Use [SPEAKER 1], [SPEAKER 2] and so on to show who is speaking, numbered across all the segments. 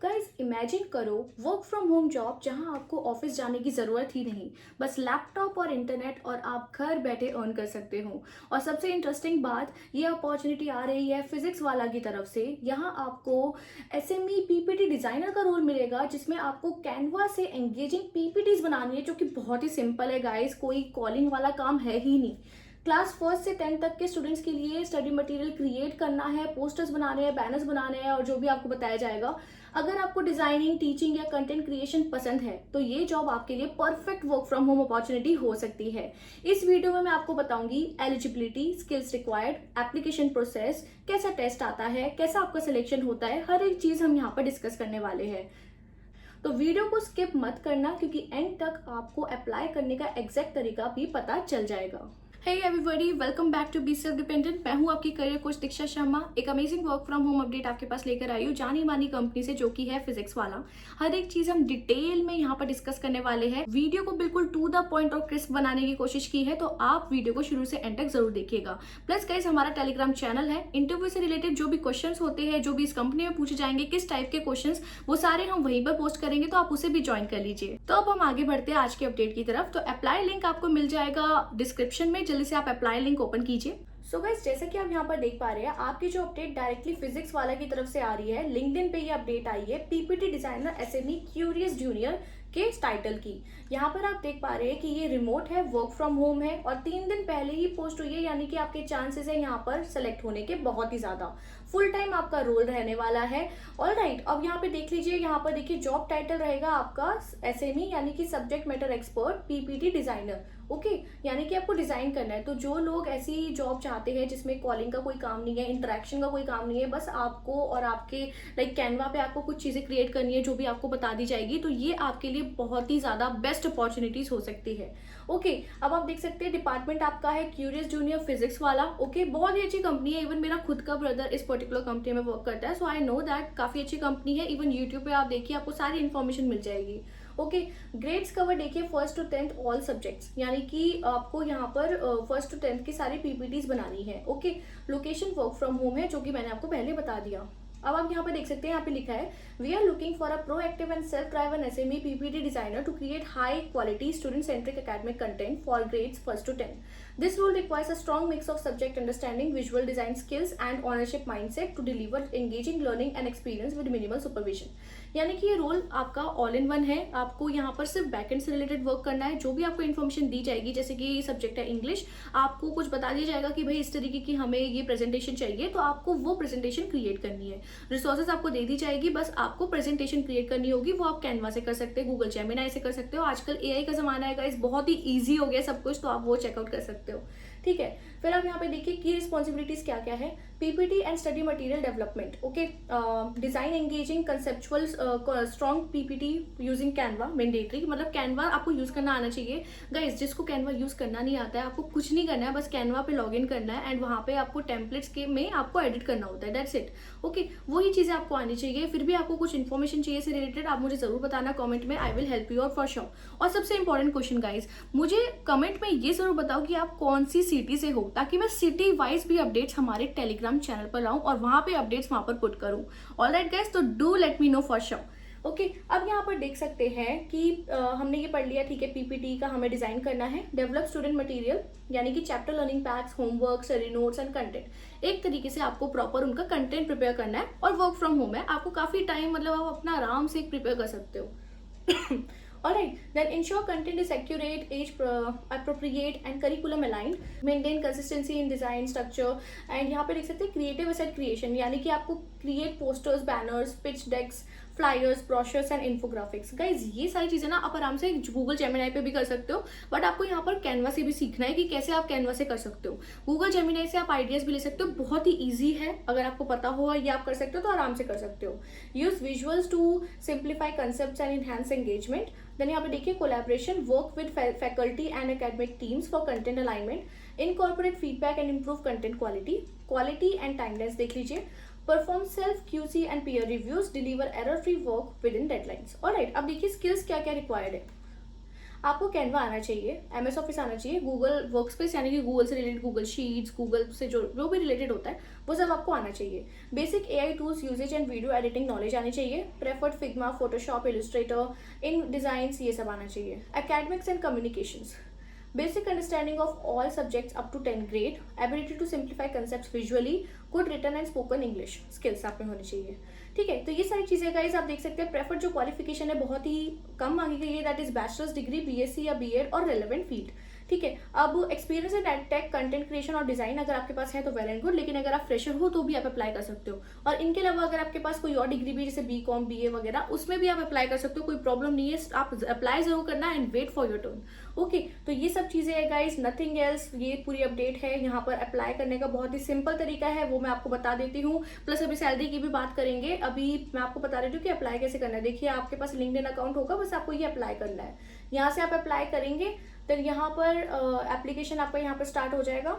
[SPEAKER 1] Guys imagine करो work from home job जहां आपको ऑफिस जाने की ज़रूरत ही नहीं, बस लैपटॉप और इंटरनेट और आप घर बैठे अर्न कर सकते हो। और सबसे इंटरेस्टिंग बात, ये अपॉर्चुनिटी आ रही है फिजिक्स वाला की तरफ से। यहाँ आपको एसएमई पीपीटी डिज़ाइनर का रोल मिलेगा, जिसमें आपको कैनवा से एंगेजिंग पीपीटीज बनानी है, जो कि बहुत ही सिंपल है गाइज, कोई कॉलिंग वाला काम है ही नहीं। क्लास फर्स्ट से 10 तक के स्टूडेंट्स के लिए स्टडी मटेरियल क्रिएट करना है, पोस्टर्स बनाने हैं, बैनर्स बनाने हैं, और जो भी आपको बताया जाएगा। अगर आपको डिजाइनिंग, टीचिंग या कंटेंट क्रिएशन पसंद है तो ये जॉब आपके लिए perfect work from home opportunity हो सकती है। इस वीडियो में मैं आपको बताऊंगी eligibility, skills required, application process, कैसा टेस्ट आता है, कैसा आपका सिलेक्शन होता है, हर एक चीज हम यहाँ पर डिस्कस करने वाले हैं। तो वीडियो को स्किप मत करना, क्योंकि एंड तक आपको अप्लाई करने का एग्जैक्ट तरीका भी पता चल जाएगा। Hey everybody, welcome back to be self dependent. मैं हूं आपकी करियर कोच दीक्षा शर्मा। एक amazing work from home update आपके पास लेकर आई हूँ जानी मानी कंपनी से, जो कि है फिजिक्स वाला। हर एक चीज हम डिटेल में यहाँ पर डिस्कस करने वाले हैं। वीडियो को बिल्कुल टू द पॉइंट और क्रिस्प बनाने की कोशिश की है, तो आप वीडियो को शुरू से एंड तक जरूर देखिएगा। प्लस गाइस, हमारा टेलीग्राम चैनल है, इंटरव्यू से रिलेटेड जो भी क्वेश्चन होते हैं, जो भी इस कंपनी में पूछे जाएंगे, किस टाइप के क्वेश्चन, वो सारे हम वहीं पर पोस्ट करेंगे, तो आप उसे भी ज्वाइन कर लीजिए। तो अब हम आगे बढ़ते हैं आज के अपडेट की तरफ। तो अप्लाई लिंक आपको मिल जाएगा डिस्क्रिप्शन में, जल्दी से आप अप्लाई लिंक ओपन कीजिए। सो गाइस, जैसा कि आप यहाँ पर देख पा रहे हैं, आपकी जो अपडेट डायरेक्टली फिजिक्स वाला की तरफ से आ रही है। लिंक्डइन पे ये अपडेट आई है PPT designer SME curious junior के टाइटल की। यहाँ पर आप देख पा रहे हैं कि ये रिमोट है, वर्क फ्रॉम होम है, और 3 दिन पहले ही पोस्ट हुई है, यानी कि आपके चांसेस है यहाँ पर सेलेक्ट होने के बहुत ही ज्यादा। फुल टाइम आपका रोल रहने वाला है। ऑलराइट, अब यहाँ पे देख लीजिए, यहाँ पर देखिए जॉब टाइटल रहेगा आपका एसएमई, यानी कि subject matter expert PPT designer. Okay, यानी कि आपको डिजाइन करना है। तो जो लोग ऐसी जॉब चाहते हैं जिसमें कॉलिंग का कोई काम नहीं है, इंटरेक्शन का कोई काम नहीं है, बस आपको और आपके लाइक कैनवा पे आपको कुछ चीजें क्रिएट करनी है, जो भी आपको बता दी जाएगी, तो ये आपके लिए बहुत ही ज्यादा बेस्ट अपॉर्चुनिटीज हो सकती है। ओके, अब आप देख सकते हैं डिपार्टमेंट आपका है क्यूरियस जूनियर फिजिक्स वाला। ओके, बहुत ही अच्छी कंपनी है। इवन मेरा खुद का ब्रदर इस पर्टिकुलर कंपनी में वर्क करता है, सो आई नो दैट काफी अच्छी कंपनी है। इवन यूट्यूब पे आप देखिए, आपको सारी इन्फॉर्मेशन मिल जाएगी। ओके, ग्रेड्स कवर देखिए 1st to 10th all subjects, यानी कि आपको यहाँ पर 1st to 10th की सारी पीपीटीज बनानी है। Okay, location work from home है, जो कि मैंने आपको पहले बता दिया। अब आप यहाँ पे देख सकते हैं, यहाँ पे लिखा है we are looking for a proactive and self driven SME PPT designer to create high quality student centric academic content for grades 1st to 10th. This role requires a strong mix of subject understanding, visual design skills and ownership mindset to deliver engaging learning and experience with minimal supervision. यानी कि ये role आपका all in one है। आपको यहाँ पर सिर्फ backend से रिलेटेड वर्क करना है। जो भी आपको इन्फॉर्मेशन दी जाएगी, जैसे कि सब्जेक्ट है इंग्लिश, आपको कुछ बता दिया जाएगा कि भाई इस तरीके की हमें ये प्रेजेंटेशन चाहिए, तो आपको वो प्रेजेंटेशन क्रिएट करनी है। रिसोर्सेज आपको दे दी जाएगी, बस आपको प्रेजेंटेशन क्रिएट करनी होगी। वो आप कैनवा से कर सकते हैं, गूगल जेमिनाई से कर सकते हो। आजकल एआई का जमाना है गाइस, बहुत ही ईजी हो गया सब कुछ, तो आप वो चेकआउट कर सकते हो। ठीक है, फिर आप यहाँ पे देखिए की रिस्पॉन्सिबिलिटीज क्या क्या है। PPT and study material development. Okay, design engaging conceptual strong PPT using Canva mandatory, मतलब कैनवा आपको यूज करना आना चाहिए। गाइस, जिसको कैनवा यूज करना नहीं आता है, आपको कुछ नहीं करना है, बस कैनवा पे लॉग इन करना है एंड वहाँ पे आपको टेम्पलेट्स के में आपको एडिट करना होता है, दैट्स इट। ओके, वही चीजें आपको आनी चाहिए। फिर भी आपको कुछ इन्फॉर्मेशन चाहिए से रिलेटेड, आप मुझे जरूर बताना कमेंट में, I will help you out for sure. और सबसे इंपॉर्टेंट क्वेश्चन गाइस, मुझे कमेंट में ये जरूर बताओ कि आप कौन सी सिटी से हो, ताकि मैं सिटी वाइज भी अपडेट्स हमारे टेलीग्राम चैनल पर लाऊं और वहां पे अपडेट्स वहां पर पुट करूं। ऑलराइट गाइस, तो do let me know for sure. Okay, अब यहाँ पर देख सकते हैं कि हमने ये पढ़ लिया, ठीक है, पीपीटी का हमें डिजाइन करना है। डेवलप स्टूडेंट मटेरियल, यानी कि chapter learning PACS, homework, study notes and content. एक तरीके से आपको प्रॉपर उनका कंटेंट प्रिपेयर करना है, और वर्क फ्रॉम होम है, आपको काफी टाइम, मतलब आप अपना आराम से प्रिपेयर कर सकते हो। Alright, then ensure content is accurate, age appropriate and curriculum aligned. Maintain consistency in design structure. And यहाँ पे देख सकते हैं creative asset creation, यानी कि आपको create posters, banners, pitch decks, flyers, brochures and infographics. Guys, ये सारी चीजें ना आप आराम से गूगल जेमिनाई पे भी कर सकते हो, बट आपको यहाँ पर कैनवा से भी सीखना है कि कैसे आप कैनवा से कर सकते हो। गूगल जेमिनाई से आप आइडियाज भी ले सकते हो, बहुत ही ईजी है। अगर आपको पता हो ये आप कर सकते हो, तो आराम से कर सकते हो। Use visuals to simplify concept and enhance engagement. Then यहाँ पे देखिए collaboration, work with faculty and academic teams for content alignment. Incorporate feedback and improve content quality and timeless देख लीजिए। Perform self QC and peer reviews, deliver error free work within deadlines. Alright, अब देखिए skills क्या क्या required है। आपको Canva आना चाहिए, एमएस ऑफिस आना चाहिए, गूगल वर्कस्पेस यानी कि गूगल से रिलेटेड गूगल शीट्स, गूगल से जो भी रिलेटेड होता है वो सब आपको आना चाहिए। Basic AI tools usages and video editing knowledge आनी चाहिए। Preferred Figma, Photoshop, Illustrator, in designs, ये सब आना चाहिए। Academics and communications, basic understanding of all subjects up to 10th grade, ability to simplify concepts visually, good written and spoken English skills आप में होनी चाहिए। ठीक है, तो ये सारी चीज़ें गाइस आप देख सकते हैं। प्रेफर्ड जो क्वालिफिकेशन है बहुत ही कम मांगी गई है, that is bachelors degree, BSc या बीएड और रेलेवेंट फील्ड। ठीक है, अब experience in edtech, content creation और डिजाइन अगर आपके पास है तो वेल एंड गुड, लेकिन अगर आप फ्रेशर हो तो भी आप अप्लाई कर सकते हो। और इनके अलावा अगर आपके पास कोई और डिग्री भी जैसे बीकॉम, बीए वगैरह, उसमें भी आप अप्लाई कर सकते हो, कोई प्रॉब्लम नहीं है। आप अप्लाई जरूर करना and wait for your turn. Okay, तो ये सब चीज़ें है गाइस, नथिंग एल्स। ये पूरी अपडेट है। यहाँ पर अप्लाई करने का बहुत ही सिंपल तरीका है, वो मैं आपको बता देती हूँ। प्लस अभी सैलरी की भी बात करेंगे। अभी मैं आपको बता रही हूँ कि अप्लाई कैसे करना है। देखिए, आपके पास लिंक्डइन अकाउंट होगा, बस आपको ये अप्लाई करना है। यहाँ से आप अप्लाई करेंगे तो यहाँ पर एप्लीकेशन आपका यहाँ पर स्टार्ट हो जाएगा।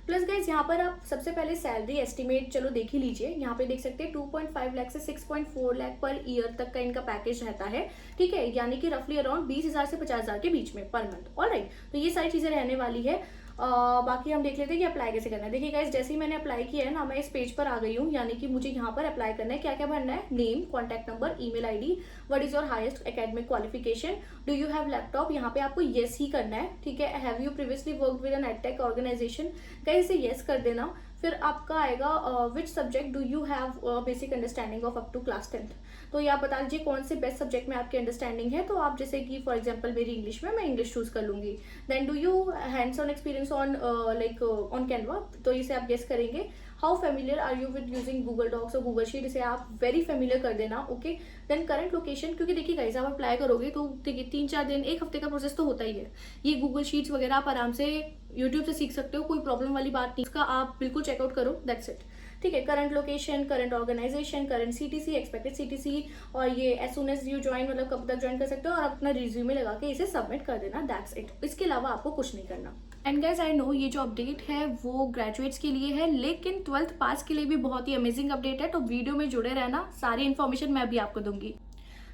[SPEAKER 1] प्लस गाइज यहाँ पर आप सबसे पहले सैलरी एस्टिमेट चलो देख ही लीजिए। यहाँ पे देख सकते हैं 2.5 लाख से 6.4 लाख पर ईयर तक का इनका पैकेज रहता है। ठीक है, यानी कि रफली अराउंड 20,000 से 50,000 के बीच में पर मंथ। ऑलराइट, तो ये सारी चीजें रहने वाली है। बाकी हम देख लेते हैं कि अप्लाई कैसे करना है। देखिए गाइस, जैसे ही मैंने अप्लाई किया है ना, मैं इस पेज पर आ गई हूँ, यानी कि मुझे यहाँ पर अप्लाई करना है। क्या क्या भरना है? Name, contact number, email ID, what is your highest academic qualification, do you have laptop, यहाँ पे आपको येस ही करना है। ठीक है, have you previously worked with an edtech organization, guys इसे येस कर देना। फिर आपका आएगा which subject do you have basic understanding of up to class 10th। तो ये आप बता दीजिए कौन से बेस्ट सब्जेक्ट में आपकी अंडरस्टैंडिंग है। तो आप जैसे कि फॉर एग्जांपल मेरी इंग्लिश में, मैं इंग्लिश चूज कर लूंगी। Then do you hands on experience on like on Canva, तो इसे आप गेस करेंगे। How familiar are you with using Google Docs और गूगल शीट, इसे आप वेरी फेमिलियर कर देना। ओके, देन करंट लोकेशन, क्योंकि देखिए गाइस आप अप्लाई करोगे तो देखिए 3-4 दिन, एक हफ्ते का प्रोसेस तो होता ही है। ये गूगल शीट्स वगैरह आप आराम से यूट्यूब से सीख सकते हो, कोई प्रॉब्लम वाली बात नहीं, इसका आप बिल्कुल चेकआउट करो, दैट्स इट। ठीक है, current location, current organization, current CTC, expected CTC, और ये as soon as you join, मतलब कब तक ज्वाइन कर सकते हो, और अपना रिज्यूमे लगा के इसे सबमिट कर देना, दैट्स इट। इसके अलावा आपको कुछ नहीं करना। एंड गाइज आई नो ये जो अपडेट है वो ग्रेजुएट्स के लिए है, लेकिन 12th पास के लिए भी बहुत ही अमेजिंग अपडेट है, तो वीडियो में जुड़े रहना, सारी इन्फॉर्मेशन मैं भी आपको दूंगी।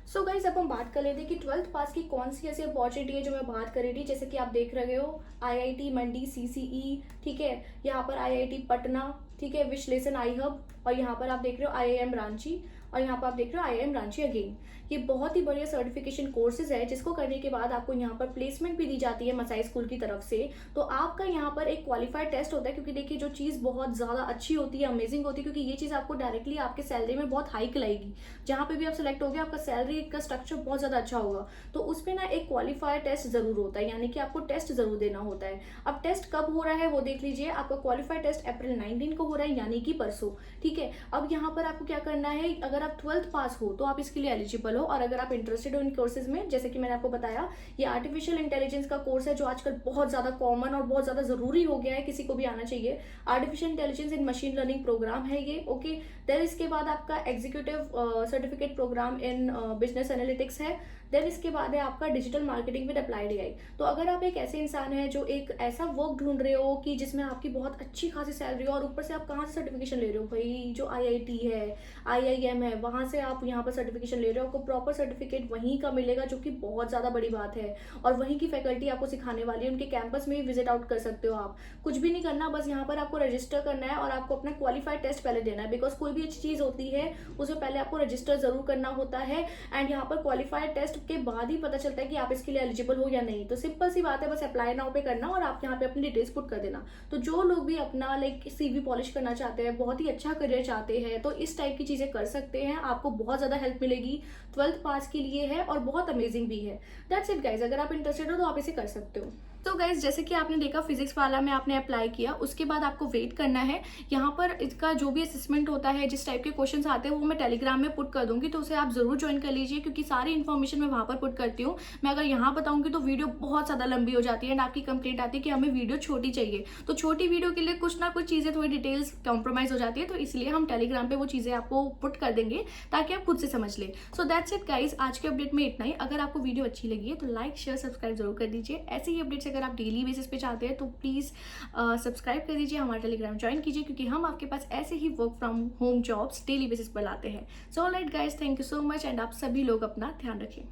[SPEAKER 1] सो गाइज अब हम बात कर लेते हैं कि 12th पास की कौन सी ऐसी अपॉर्चुनिटी है जो मैं बात कर रही थी। जैसे कि आप देख रहे हो आईआईटी मंडी सीसीई, ठीक है, यहाँ पर आईआईटी पटना, ठीक है, विश्लेषण आई हब, और यहाँ पर आप देख रहे हो आईआईएम रांची, और यहाँ पर आप देख रहे हो आईआईएम रांची अगेन। ये बहुत ही बढ़िया सर्टिफिकेशन कोर्सेज है, जिसको करने के बाद आपको यहाँ पर प्लेसमेंट भी दी जाती है मसाई स्कूल की तरफ से। तो आपका यहाँ पर एक क्वालिफाइड टेस्ट होता है, क्योंकि देखिए जो चीज़ बहुत ज़्यादा अच्छी होती है, अमेजिंग होती है, क्योंकि ये चीज़ आपको डायरेक्टली आपके सैलरी में बहुत हाइक लाएगी। जहाँ पे भी आप सेलेक्ट हो गए, आपका सैलरी का स्ट्रक्चर बहुत ज़्यादा अच्छा होगा। तो उसमें ना एक क्वालिफाइड टेस्ट जरूर होता है, यानी कि आपको टेस्ट जरूर देना होता है। अब टेस्ट कब हो रहा है वो देख लीजिए। आपका क्वालिफाइड टेस्ट अप्रैल 19 को हो रहा है, यानी कि परसों। ठीक है, अब यहाँ पर आपको क्या करना है, अगर आप 12th पास हो तो आप इसके लिए एलिजिबल हो, और अगर आप इंटरेस्टेड हो इन कोर्सेज में, जैसे कि मैंने आपको बताया, ये आर्टिफिशियल इंटेलिजेंस का कोर्स है जो आजकल बहुत ज्यादा कॉमन और बहुत ज्यादा जरूरी हो गया है, किसी को भी आना चाहिए। Artificial intelligence in machine learning program है ये। ओके, देन इसके बाद आपका executive certificate program in business analytics है। देन इसके बाद है आपका digital marketing with applied AI. तो अगर आप एक ऐसे इंसान हैं जो एक ऐसा वर्क ढूंढ रहे हो कि जिसमें आपकी बहुत अच्छी खासी सैलरी हो, और ऊपर से आप कहाँ से सर्टिफिकेशन ले रहे हो, भाई जो आईआईटी है, आईआईएम है, वहां से आप यहाँ पर सर्टिफिकेशन ले रहे हो, आपको प्रॉपर सर्टिफिकेट वहीं का मिलेगा, जो कि बहुत ज्यादा बड़ी बात है। और वहीं की फैकल्टी आपको सिखाने वाली है, उनके कैंपस में भी विजिट आउट कर सकते हो आप। कुछ भी नहीं करना, बस यहाँ पर आपको रजिस्टर करना है और आपको अपना क्वालिफाइड टेस्ट पहले देना है, बिकॉज कोई भी अच्छी चीज होती है उससे पहले आपको रजिस्टर जरूर करना होता है। एंड यहाँ पर क्वालिफाइड टेस्ट के बाद ही पता चलता है कि आप इसके लिए एलिजिबल हो या नहीं। तो सिंपल सी बात है, बस अप्लाई नाउ पे करना और आप यहाँ पे अपनी डिटेल्स पुट कर देना। तो जो लोग भी अपना लाइक सीवी पॉलिश करना चाहते हैं, बहुत ही अच्छा करियर चाहते हैं, तो इस टाइप की चीजें कर सकते हैं, आपको बहुत ज्यादा हेल्प मिलेगी। 12th पास के लिए है और बहुत अमेजिंग भी है। दैट्स इट गाइज, अगर आप इंटरेस्टेड हो तो आप इसे कर सकते हो। तो गाइज जैसे कि आपने देखा फिजिक्स वाला में आपने अप्लाई किया, उसके बाद आपको वेट करना है। यहाँ पर इसका जो भी असेसमेंट होता है, जिस टाइप के क्वेश्चंस आते हैं, वो मैं टेलीग्राम में पुट कर दूंगी, तो उसे आप जरूर ज्वाइन कर लीजिए, क्योंकि सारी इन्फॉर्मेशन मैं वहाँ पर पुट करती हूँ। मैं अगर यहाँ बताऊंगी तो वीडियो बहुत ज़्यादा लंबी हो जाती है, एंड आपकी कंप्लेंट आती है कि हमें वीडियो छोटी चाहिए। तो छोटी वीडियो के लिए कुछ ना कुछ चीज़ें थोड़ी डिटेल्स कॉम्प्रोमाइज हो जाती है, तो इसलिए हम टेलीग्राम पर वो चीज़ें आपको पुट कर देंगे ताकि आप खुद से समझ ले। सो दैट्स इट गाइज, आज के अपडेट में इतना ही। अगर आपको वीडियो अच्छी लगी है तो लाइक शेयर सब्सक्राइब जरूर कर दीजिए। ऐसे ही अपडेट्स अगर आप डेली बेसिस चाहते हैं तो प्लीज सब्सक्राइब कर दीजिए, हमारा टेलीग्राम ज्वाइन कीजिए, क्योंकि हम आपके पास ऐसे ही work from home jobs daily basis पर लाते हैं। So alright guys, thank you so much, and आप सभी लोग अपना ध्यान रखें।